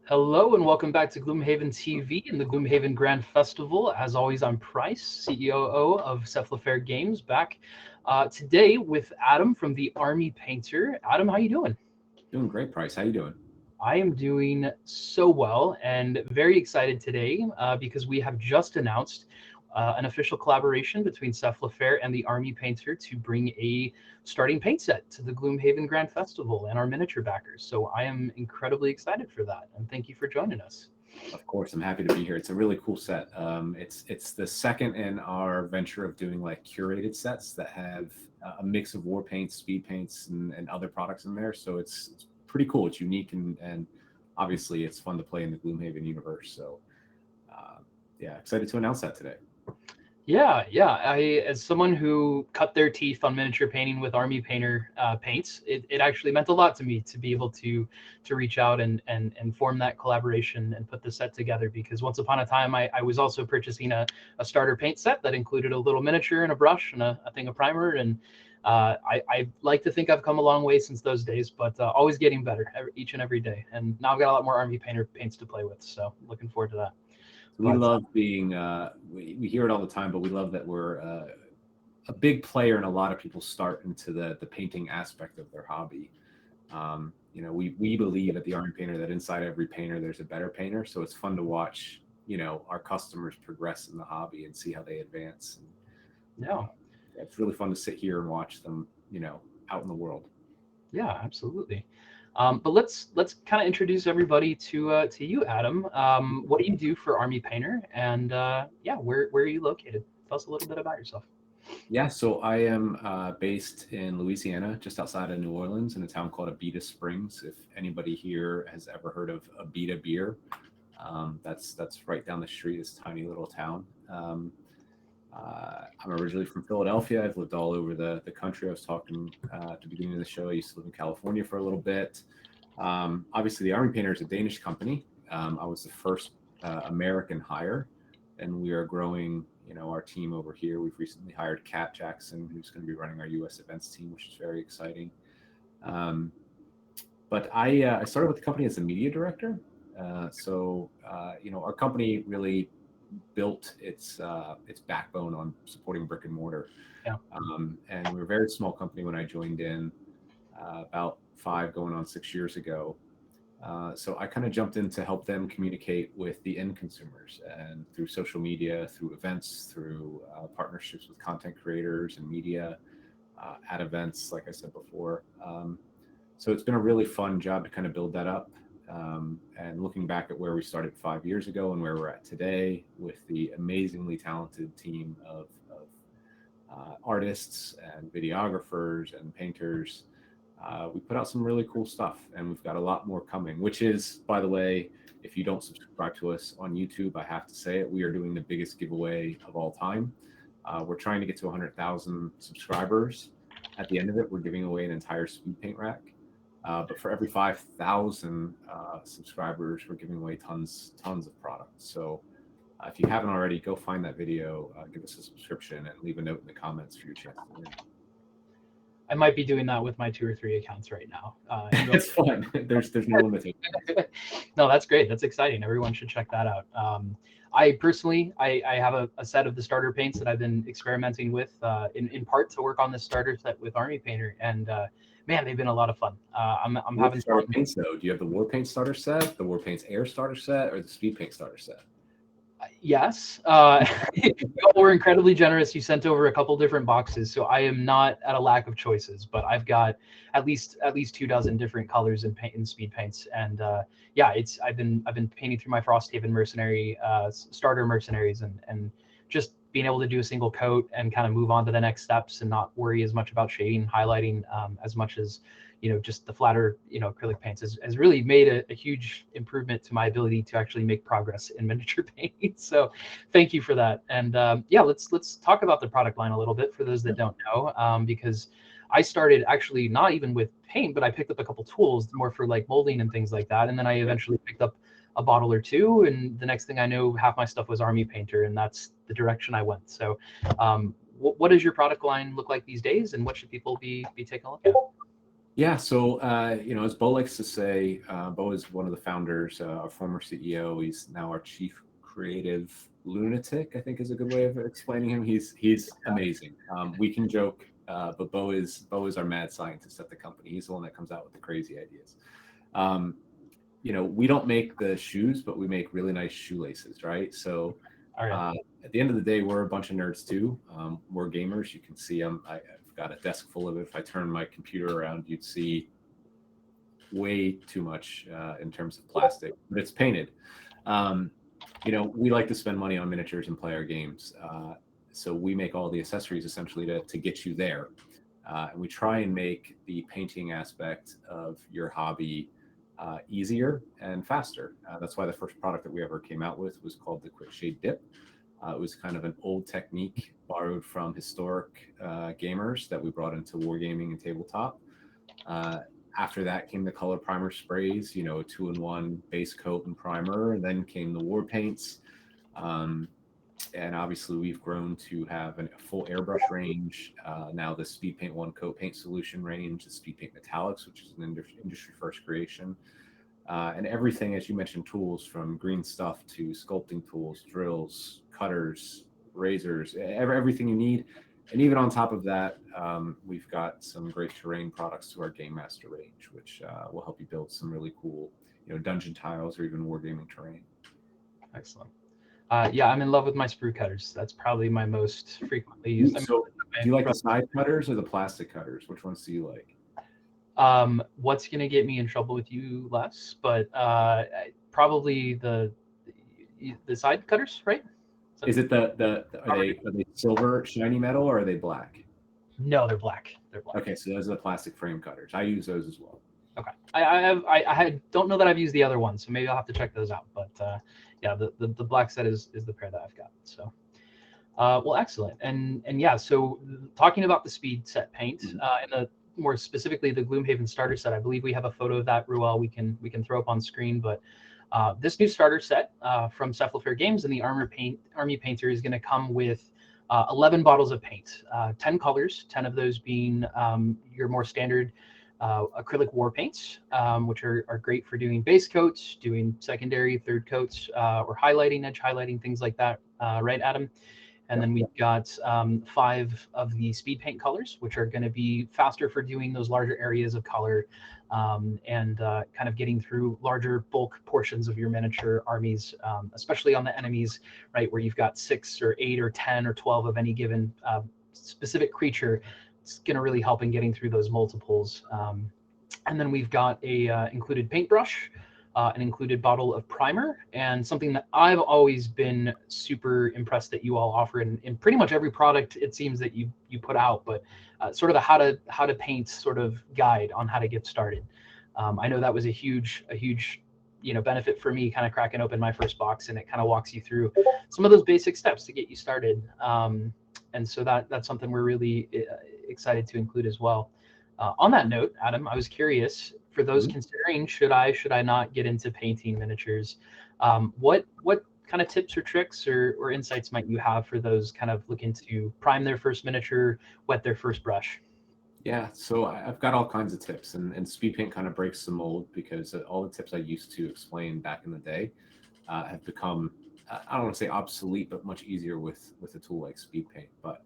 Hello and welcome back to Gloomhaven TV and the Gloomhaven Grand Festival. As always, I'm Price, CEO of Cephalofair Games, back today with Adam from the Army Painter. Adam, how you doing? Doing great, Price. How you doing? I am doing so well and very excited today because we have just announced an official collaboration between Cephalofair and the Army Painter to bring a starting paint set to the Gloomhaven Grand Festival and our miniature backers. So I am incredibly excited for that, and thank you for joining us. Of course, I'm happy to be here. It's a really cool set. It's the second in our venture of doing like curated sets that have a mix of war paints, speed paints, and other products in there. So it's pretty cool. It's unique and obviously it's fun to play in the Gloomhaven universe. So yeah, excited to announce that today. Yeah. As someone who cut their teeth on miniature painting with Army Painter paints, it actually meant a lot to me to be able to reach out and form that collaboration and put the set together. Because once upon a time, I was also purchasing a starter paint set that included a little miniature and a brush and a thing of primer. And I like to think I've come a long way since those days, but always getting better each and every day. And now I've got a lot more Army Painter paints to play with. So looking forward to that. We But love being we hear it all the time, but we love that we're a big player in a lot of people's start into the painting aspect of their hobby. We believe at the Army Painter that inside every painter there's a better painter. So it's fun to watch, our customers progress in the hobby and see how they advance. And, yeah. it's really fun to sit here and watch them, out in the world. Yeah, absolutely. But let's kind of introduce everybody to you, Adam. What do you do for Army Painter, and yeah, where are you located? Tell us a little bit about yourself. Yeah, so I am based in Louisiana, just outside of New Orleans, in a town called Abita Springs. If anybody here has ever heard of Abita beer, that's right down the street. This tiny little town. I'm originally from Philadelphia. I've lived all over the country. I was talking at the beginning of the show. I used to live in California for a little bit. Obviously, the Army Painter is a Danish company. I was the first American hire, and we are growing. Our team over here. We've recently hired Kat Jackson, who's going to be running our U.S. events team, which is very exciting. But I started with the company as a media director. Our company really built its backbone on supporting brick and mortar. Yeah. And we were a very small company when I joined in about 5 going on 6 years ago. So I kind of jumped in to help them communicate with the end consumers, and through social media, through events, through partnerships with content creators and media, at events, like I said before. So it's been a really fun job to kind of build that up. And looking back at where we started 5 years ago and where we're at today with the amazingly talented team of artists and videographers and painters, we put out some really cool stuff, and we've got a lot more coming, which is, by the way, if you don't subscribe to us on YouTube, I have to say it, we are doing the biggest giveaway of all time. We're trying to get to 100,000 subscribers. At the end of it, we're giving away an entire speed paint rack. But for every 5,000 subscribers, we're giving away tons of products. So if you haven't already, go find that video, give us a subscription, and leave a note in the comments for your chance to win. I might be doing that with my 2 or 3 accounts right now. It's fun. There's no limitation. No, that's great. That's exciting. Everyone should check that out. I personally, I have a set of the starter paints that I've been experimenting with in part to work on this starter set with Army Painter, and man, they've been a lot of fun. I'm having starter fun. paints though. Do you have the War Paint starter set, the War Paints Air starter set, or the Speed Paint starter set? Yes. You all were incredibly generous. You sent over a couple different boxes, so I am not at a lack of choices. But I've got at least 24 different colors in paint and speed paints, and yeah, I've been painting through my Frosthaven mercenary starter mercenaries, and just being able to do a single coat and kind of move on to the next steps and not worry as much about shading, highlighting as much as just the flatter, acrylic paints has really made a huge improvement to my ability to actually make progress in miniature paint. So thank you for that. And yeah, let's talk about the product line a little bit for those that don't know, because I started actually not even with paint, but I picked up a couple tools more for like molding and things like that. And then I eventually picked up a bottle or two. And the next thing I know, half my stuff was Army Painter, and that's the direction I went. So what does your product line look like these days, and what should people be taking a look at? Yeah, so as Bo likes to say, Bo is one of the founders, our former CEO. He's now our chief creative lunatic, I think is a good way of explaining him. He's amazing. We can joke, but Bo is our mad scientist at the company. He's the one that comes out with the crazy ideas. Um, we don't make the shoes, but we make really nice shoelaces, right? So All right. uh, at the end of the day, we're a bunch of nerds too. We're gamers. You can see I've got a desk full of it. If I turn my computer around, you'd see way too much in terms of plastic, but it's painted. Um, we like to spend money on miniatures and play our games. So we make all the accessories essentially to get you there. And we try and make the painting aspect of your hobby easier and faster. That's why the first product that we ever came out with was called the Quick Shade Dip. It was kind of an old technique borrowed from historic gamers that we brought into wargaming and tabletop. After that came the color primer sprays, a 2-in-1 base coat and primer, and then came the war paints. And obviously we've grown to have a full airbrush range. Now the Speed Paint One Coat Paint Solution range, the Speed Paint Metallics, which is an industry first creation. And everything, as you mentioned, tools from green stuff to sculpting tools, drills, cutters, razors, everything you need. And even on top of that, we've got some great terrain products to our Game Master range, which will help you build some really cool, dungeon tiles or even wargaming terrain. Excellent. Yeah, I'm in love with my sprue cutters. That's probably my most frequently used. So, do you like the side cutters or the plastic cutters? Which ones do you like? What's going to get me in trouble with you less, but probably the side cutters, right? Is it are they silver shiny metal or are they black? No, they're black. They're black. Okay, so those are the plastic frame cutters. I use those as well. Okay, I don't know that I've used the other ones, so maybe I'll have to check those out. But yeah, the black set is the pair that I've got. So well, excellent. And yeah, so talking about the speed set paint and the more specifically the Gloomhaven starter set, I believe we have a photo of that, Ruel. We can throw up on screen, but this new starter set from Cephalofair Games and the Army Painter is going to come with 11 bottles of paint, 10 colors, 10 of those being your more standard acrylic war paints, which are great for doing base coats, doing secondary, third coats, or highlighting, edge highlighting, things like that. Right, Adam? And then we've got 5 of the speed paint colors, which are going to be faster for doing those larger areas of color and kind of getting through larger bulk portions of your miniature armies, especially on the enemies, right, where you've got 6 or 8 or 10 or 12 of any given specific creature. It's going to really help in getting through those multiples. And then we've got a included paintbrush, an included bottle of primer, and something that I've always been super impressed that you all offer in pretty much every product it seems that you put out, but sort of a how to paint sort of guide on how to get started. I know that was a huge benefit for me, kind of cracking open my first box, and it kind of walks you through some of those basic steps to get you started. And so that's something we're really excited to include as well. On that note, Adam, I was curious, for those considering should I not get into painting miniatures, what kind of tips or tricks or insights might you have for those kind of looking to prime their first miniature, wet their first brush? Yeah, so I've got all kinds of tips, and speed paint kind of breaks the mold because all the tips I used to explain back in the day have become, I don't want to say obsolete, but much easier with a tool like speed paint. But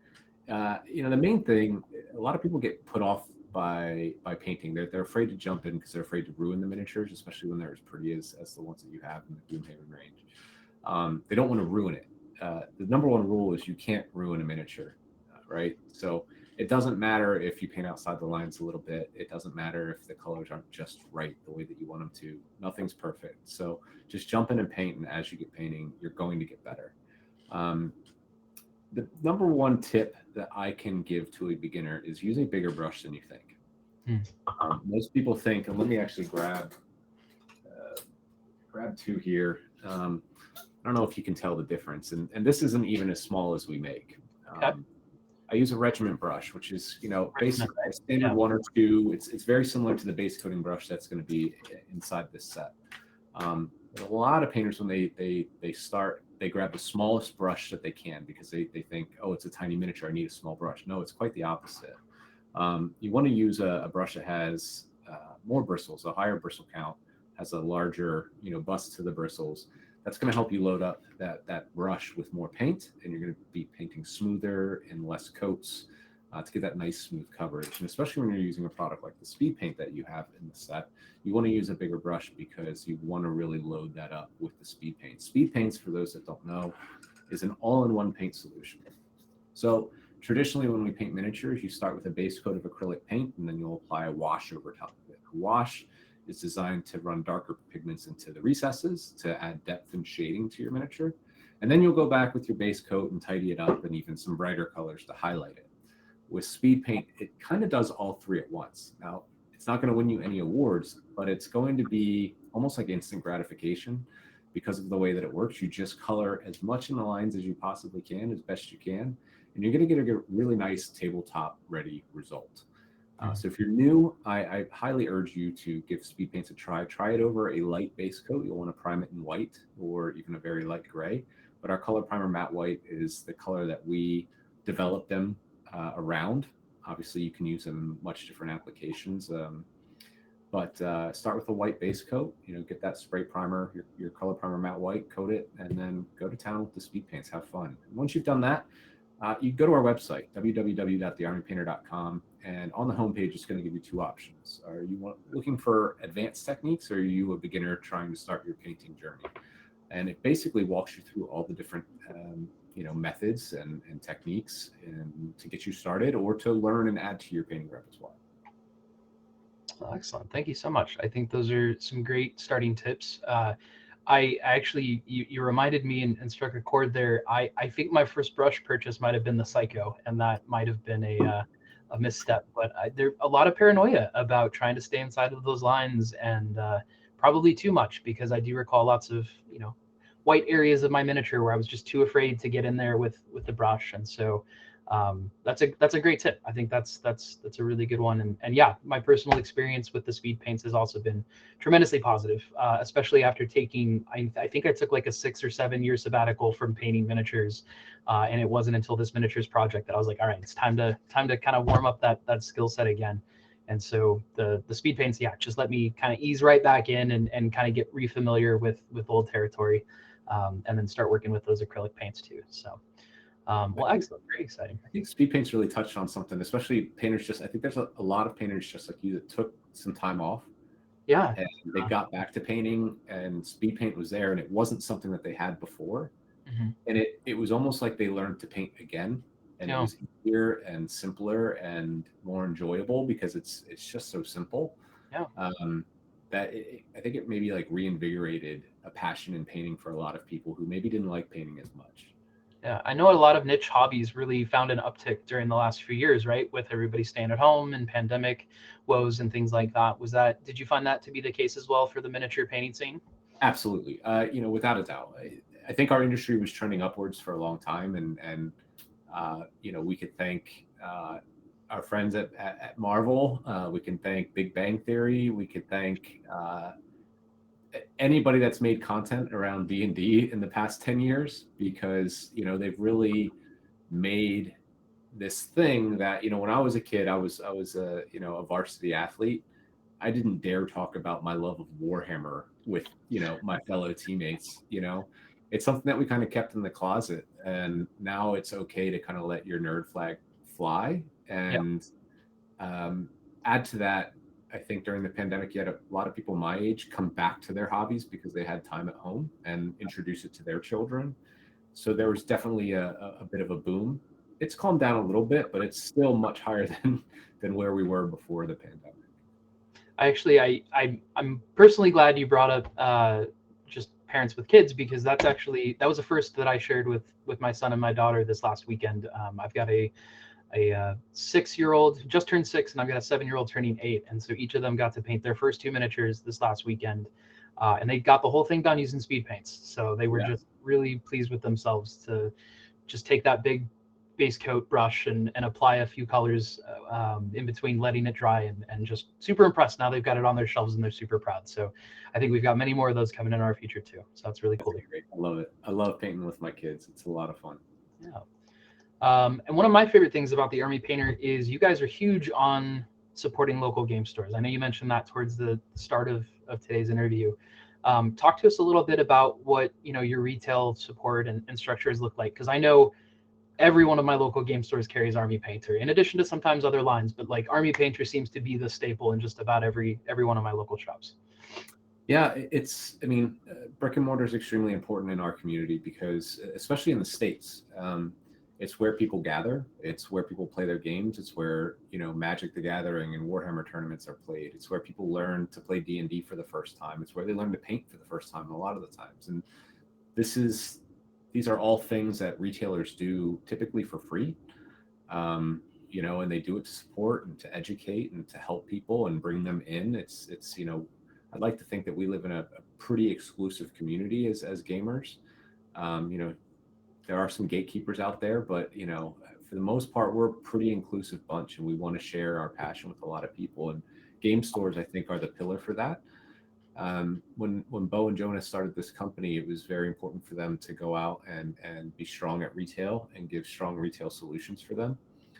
the main thing, a lot of people get put off by painting. They're afraid to jump in because they're afraid to ruin the miniatures, especially when they're as pretty as the ones that you have in the Gloomhaven range. They don't want to ruin it. The number one rule is you can't ruin a miniature, right? So it doesn't matter if you paint outside the lines a little bit. It doesn't matter if the colors aren't just right the way that you want them to. Nothing's perfect. So just jump in and paint, and as you get painting, you're going to get better. The number one tip that I can give to a beginner is use a bigger brush than you think. Most people think, and let me actually grab 2 here. I don't know if you can tell the difference, and this isn't even as small as we make. I use a regiment brush, which is basically a standard 1 or 2. It's very similar to the base coating brush that's going to be inside this set. A lot of painters, when they start, they grab the smallest brush that they can because they think, oh, it's a tiny miniature, I need a small brush. No, it's quite the opposite. You want to use a brush that has more bristles, a higher bristle count, has a larger, bust to the bristles. That's going to help you load up that brush with more paint, and you're going to be painting smoother and less coats to get that nice smooth coverage. And especially when you're using a product like the speed paint that you have in the set, you want to use a bigger brush because you want to really load that up with the speed paint. Speed paints, for those that don't know, is an all-in-one paint solution. So traditionally, when we paint miniatures, you start with a base coat of acrylic paint, and then you'll apply a wash over top of it. A wash is designed to run darker pigments into the recesses to add depth and shading to your miniature. And then you'll go back with your base coat and tidy it up, and even some brighter colors to highlight it. With speed paint, it kind of does all three at once. Now, it's not going to win you any awards, but it's going to be almost like instant gratification because of the way that it works. You just color as much in the lines as you possibly can, as best you can, and you're going to get a really nice tabletop ready result. So if you're new, I highly urge you to give speed paints a try. Try it over a light base coat. You'll want to prime it in white or even a very light gray. But our color primer matte white is the color that we developed them around. Obviously, you can use them in much different applications. But start with a white base coat. Get that spray primer, your color primer matte white, coat it, and then go to town with the speed paints. Have fun. And once you've done that, you go to our website, www.thearmypainter.com, and on the homepage, it's going to give you two options. Are you looking for advanced techniques, or are you a beginner trying to start your painting journey? And it basically walks you through all the different methods and techniques and to get you started or to learn and add to your painting repertoire. Oh, excellent. Thank you so much. I think those are some great starting tips. I actually, you reminded me and struck a chord there. I think my first brush purchase might have been the Psycho, and that might have been a misstep. But there's a lot of paranoia about trying to stay inside of those lines, and probably too much, because I do recall lots of white areas of my miniature where I was just too afraid to get in there with the brush. And so that's a great tip. I think that's a really good one. And yeah, my personal experience with the speed paints has also been tremendously positive, especially after taking, I think I took like a 6 or 7 year sabbatical from painting miniatures. And it wasn't until this miniatures project that I was like, all right, it's time to kind of warm up that skill set again. And so the speed paints, yeah, just let me kind of ease right back in and kind of get refamiliar with old territory, and then start working with those acrylic paints too. So, well, excellent, very exciting. I think speed paints really touched on something, especially painters. I think there's a lot of painters just like you that took some time off. Yeah. And they got back to painting, and speed paint was there, and it wasn't something that they had before. Mm-hmm. And it was almost like they learned to paint again. And it was easier and simpler and more enjoyable because it's just so simple. Yeah. I think it maybe like reinvigorated a passion in painting for a lot of people who maybe didn't like painting as much. Yeah, I know a lot of niche hobbies really found an uptick during the last few years, right? With everybody staying at home and pandemic woes and things like that. Did you find that to be the case as well for the miniature painting scene? Absolutely. Without a doubt. I think our industry was trending upwards for a long time, and we could thank our friends at Marvel. We can thank Big Bang Theory. We could thank anybody that's made content around D&D in the past 10 years, because they've really made this thing that when I was a kid, I was a varsity athlete. I didn't dare talk about my love of Warhammer with my fellow teammates. It's something that we kind of kept in the closet, and now it's okay to kind of let your nerd flag fly. And add to that, I think during the pandemic, you had a lot of people my age come back to their hobbies because they had time at home and introduce it to their children. So there was definitely a bit of a boom. It's calmed down a little bit, but it's still much higher than where we were before the pandemic. I'm personally glad you brought up just parents with kids, because that was a first that I shared with my son and my daughter this last weekend. I've got a 6-year-old just turned 6, and I've got a 7-year-old turning 8, and so each of them got to paint their first 2 miniatures this last weekend, and they got the whole thing done using speed paints. So they were just really pleased with themselves to just take that big base coat brush and apply a few colors in between, letting it dry, and just super impressed. Now they've got it on their shelves and they're super proud. So I think we've got many more of those coming in our future too. So that's really cool. Great. I love it. I love painting with my kids. It's a lot of fun. Yeah. And one of my favorite things about the Army Painter is you guys are huge on supporting local game stores. I know you mentioned that towards the start of today's interview. Talk to us a little bit about what your retail support and structures look like, because I know every one of my local game stores carries Army Painter, in addition to sometimes other lines. But like Army Painter seems to be the staple in just about every one of my local shops. Yeah, brick and mortar is extremely important in our community because, especially in the States, it's where people gather. It's where people play their games. It's where, Magic the Gathering and Warhammer tournaments are played. It's where people learn to play D&D for the first time. It's where they learn to paint for the first time a lot of the times. And these are all things that retailers do typically for free, and they do it to support and to educate and to help people and bring them in. It's I'd like to think that we live in a pretty exclusive community as gamers. There are some gatekeepers out there, but for the most part, we're a pretty inclusive bunch, and we want to share our passion with a lot of people. And game stores, I think, are the pillar for that. When Bo and Jonas started this company, it was very important for them to go out and be strong at retail and give strong retail solutions for them.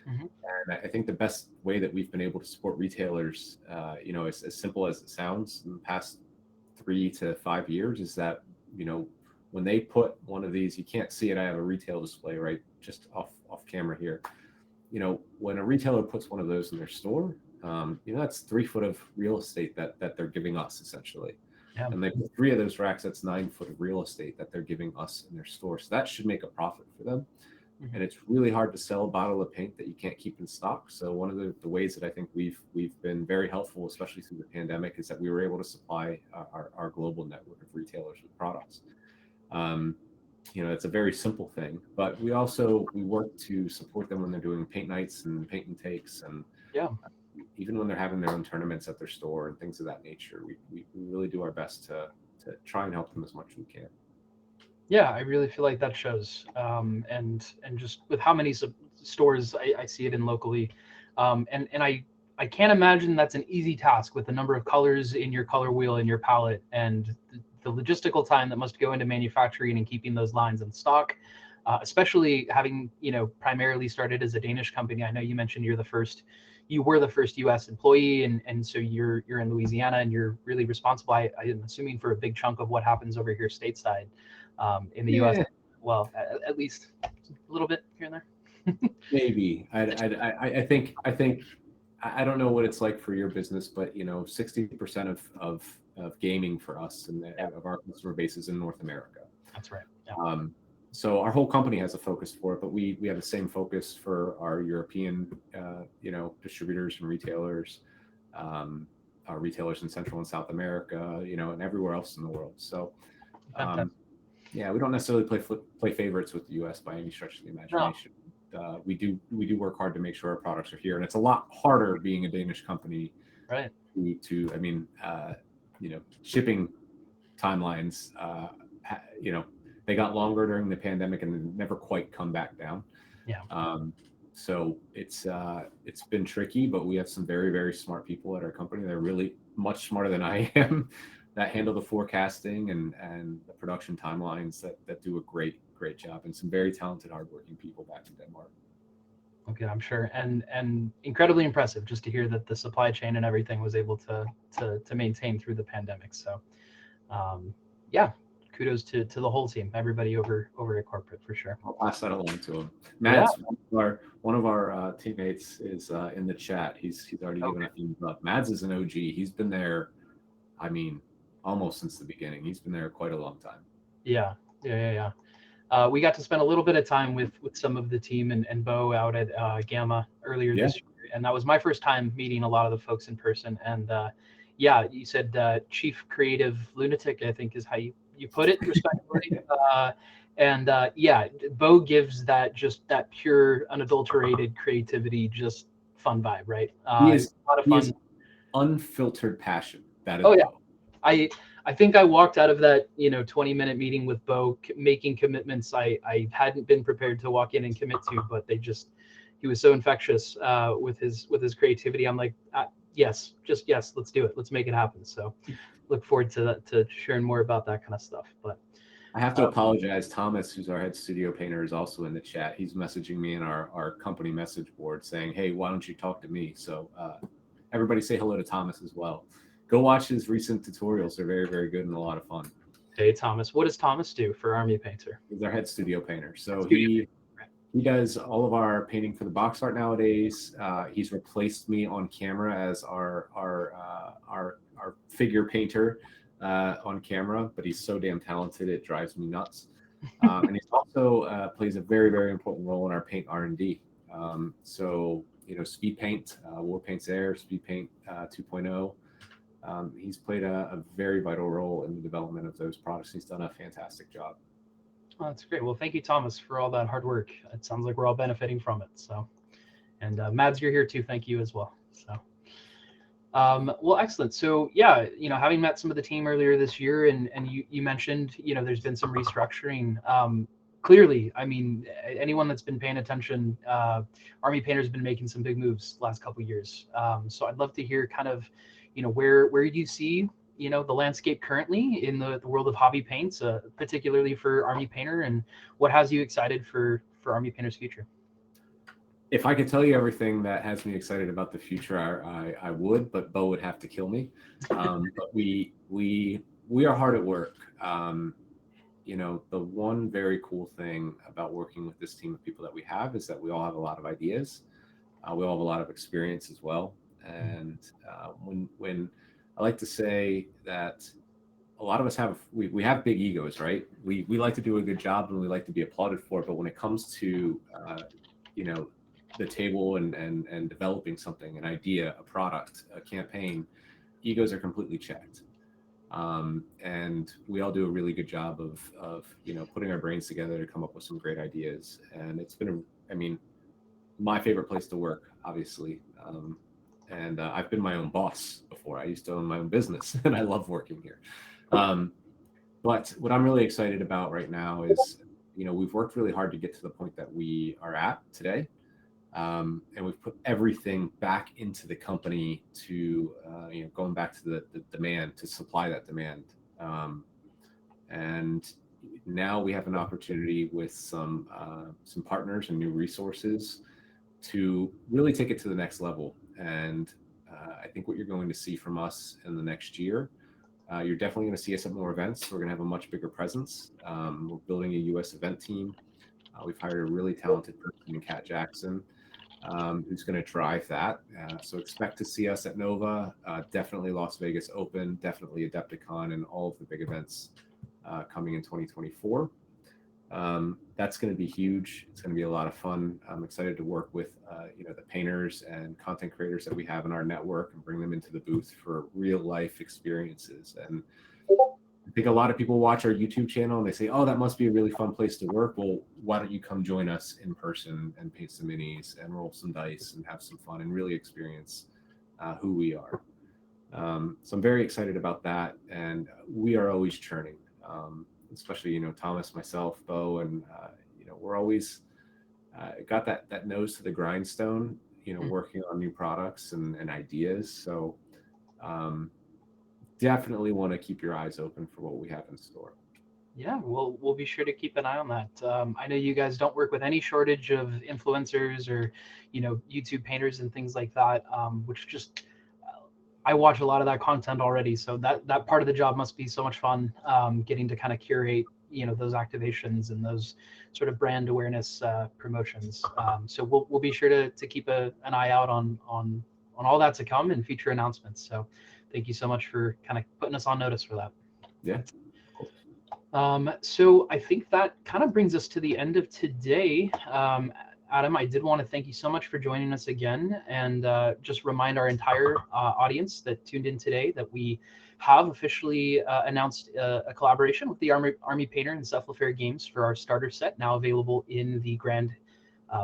Mm-hmm. And I think the best way that we've been able to support retailers, as simple as it sounds, in the past 3 to 5 years, is that, when they put one of these, you can't see it, I have a retail display right just off camera here. When a retailer puts one of those in their store, that's 3 foot of real estate that they're giving us essentially. Yeah. And they put 3 of those racks, that's 9 foot of real estate that they're giving us in their store. So that should make a profit for them. Mm-hmm. And it's really hard to sell a bottle of paint that you can't keep in stock. So one of the ways that I think we've been very helpful, especially through the pandemic, is that we were able to supply our global network of retailers with products. It's a very simple thing, but we work to support them when they're doing paint nights and paint and takes, and even when they're having their own tournaments at their store and things of that nature. We really do our best to try and help them as much as we can. Yeah, I really feel like that shows, and just with how many stores I see it in locally, and I can't imagine that's an easy task with the number of colors in your color wheel in your palette and the logistical time that must go into manufacturing and keeping those lines in stock, especially having primarily started as a Danish company. I know you mentioned you were the first U.S. employee, and so you're in Louisiana, and you're really responsible, I'm assuming, for a big chunk of what happens over here stateside. In the U.S. Well, at least a little bit here and there. Maybe I think I don't know what it's like for your business, but 60% of gaming for us and of our customer base is in North America. That's right. Yeah. So our whole company has a focus for it, but we have the same focus for our European distributors and retailers, our retailers in Central and South America, and everywhere else in the world. So. We don't necessarily play favorites with the U.S. by any stretch of the imagination. No. We do work hard to make sure our products are here, and it's a lot harder being a Danish company. Right. Shipping timelines, they got longer during the pandemic and never quite come back down. Yeah. So it's been tricky, but we have some very, very smart people at our company. They're really much smarter than I am, that handle the forecasting and the production timelines that do a great job, and some very talented, hardworking people back in Denmark. Okay, I'm sure, and incredibly impressive just to hear that the supply chain and everything was able to maintain through the pandemic. So, kudos to the whole team, everybody over at corporate, for sure. I'll pass that along to him. Mads, one of our teammates, is in the chat. He's already given a thumbs up. Mads is an OG. He's been there, almost since the beginning. He's been there quite a long time. Yeah. We got to spend a little bit of time with some of the team and Bo out at Gamma earlier this year, and that was my first time meeting a lot of the folks in person. And you said Chief Creative Lunatic, I think is how you put it, respectfully. Bo gives that pure, unadulterated creativity, just fun vibe, right? He is a lot of fun. Unfiltered passion. That is. Oh yeah. I think I walked out of that 20-minute meeting with Bo making commitments I hadn't been prepared to walk in and commit to, but he was so infectious with his creativity. I'm like, yes, let's do it, let's make it happen. So look forward to sharing more about that kind of stuff. But I have to apologize. Thomas, who's our head studio painter, is also in the chat. He's messaging me in our company message board saying, hey, why don't you talk to me? So everybody say hello to Thomas as well. Go watch his recent tutorials. They're very, very good and a lot of fun. Hey, Thomas. What does Thomas do for Army Painter? He's our head studio painter. So he does all of our painting for the box art nowadays. He's replaced me on camera as our figure painter on camera, but he's so damn talented it drives me nuts. And he's also plays a very, very important role in our paint R&D. So Speed Paint, War Paints Air, Speed Paint 2.0. He's played a very vital role in the development of those products. He's done a fantastic job. Oh, that's great. Well, thank you, Thomas, for all that hard work. It sounds like we're all benefiting from it. So, and Mads, you're here too. Thank you as well. So, well, excellent. So, yeah, having met some of the team earlier this year, and you mentioned, there's been some restructuring. Clearly, I mean, anyone that's been paying attention, Army Painter's been making some big moves last couple of years. So, I'd love to hear kind of, where you see the landscape currently in the world of hobby paints, particularly for Army Painter, and what has you excited for Army Painter's future? If I could tell you everything that has me excited about the future, I would, but Bo would have to kill me. But we are hard at work. The one very cool thing about working with this team of people that we have is that we all have a lot of ideas. We all have a lot of experience as well. And when I like to say that a lot of us we have big egos, right? We like to do a good job and we like to be applauded for it. But when it comes to, the table and developing something, an idea, a product, a campaign, egos are completely checked. And we all do a really good job of putting our brains together to come up with some great ideas. And it's been, my favorite place to work, obviously. And I've been my own boss before. I used to own my own business, and I love working here. But what I'm really excited about right now is, we've worked really hard to get to the point that we are at today. And we've put everything back into the company to, going back to the demand, to supply that demand. And now we have an opportunity with some partners and new resources to really take it to the next level. And I think what you're going to see from us in the next year, you're definitely going to see us at more events. We're going to have a much bigger presence. We're building a U.S. event team. We've hired a really talented person in Kat Jackson, who's going to drive that. So expect to see us at Nova, definitely Las Vegas Open, definitely Adepticon, and all of the big events coming in 2024. That's going to be huge. It's going to be a lot of fun. I'm excited to work with the painters and content creators that we have in our network and bring them into the booth for real life experiences. And I think a lot of people watch our YouTube channel and they say, oh, that must be a really fun place to work. Well, why don't you come join us in person and paint some minis and roll some dice and have some fun and really experience who we are. So I'm very excited about that. And we are always churning. Especially, Thomas, myself, Bo, and, we're always got that nose to the grindstone, working on new products and ideas. So definitely want to keep your eyes open for what we have in store. Yeah, we'll be sure to keep an eye on that. I know you guys don't work with any shortage of influencers or, YouTube painters and things like that, which just, I watch a lot of that content already. So that part of the job must be so much fun, getting to kind of curate, those activations and those sort of brand awareness promotions. So we'll be sure to keep an eye out on all that to come and future announcements. So thank you so much for kind of putting us on notice for that. Yeah. So I think that kind of brings us to the end of today. Adam, I did want to thank you so much for joining us again, and just remind our entire audience that tuned in today that we have officially announced a collaboration with the Army Painter and Cephalofair games for our starter set, now available in the Grand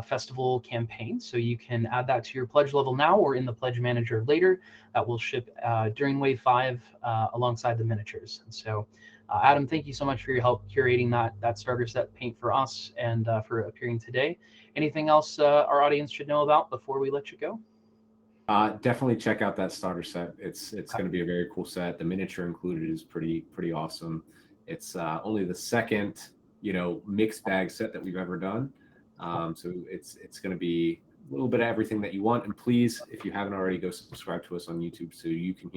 Festival campaign. So you can add that to your pledge level now or in the pledge manager later. That will ship during Wave 5 alongside the miniatures. And so Adam, thank you so much for your help curating that starter set paint for us and for appearing today. Anything else our audience should know about before we let you go? Definitely check out that starter set. It's going to be a very cool set. The miniature included is pretty awesome. It's only the second, mixed bag set that we've ever done. So it's going to be a little bit of everything that you want. And please, if you haven't already, go subscribe to us on YouTube so you can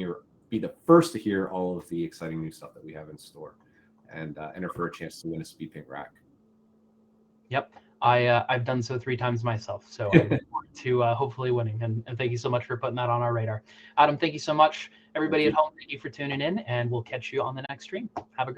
be the first to hear all of the exciting new stuff that we have in store, and enter for a chance to win a speed paint rack. Yep. I've done so 3 times myself, so I look forward to hopefully winning. And thank you so much for putting that on our radar. Adam, thank you so much. Everybody at home, thank you for tuning in, and we'll catch you on the next stream. Have a great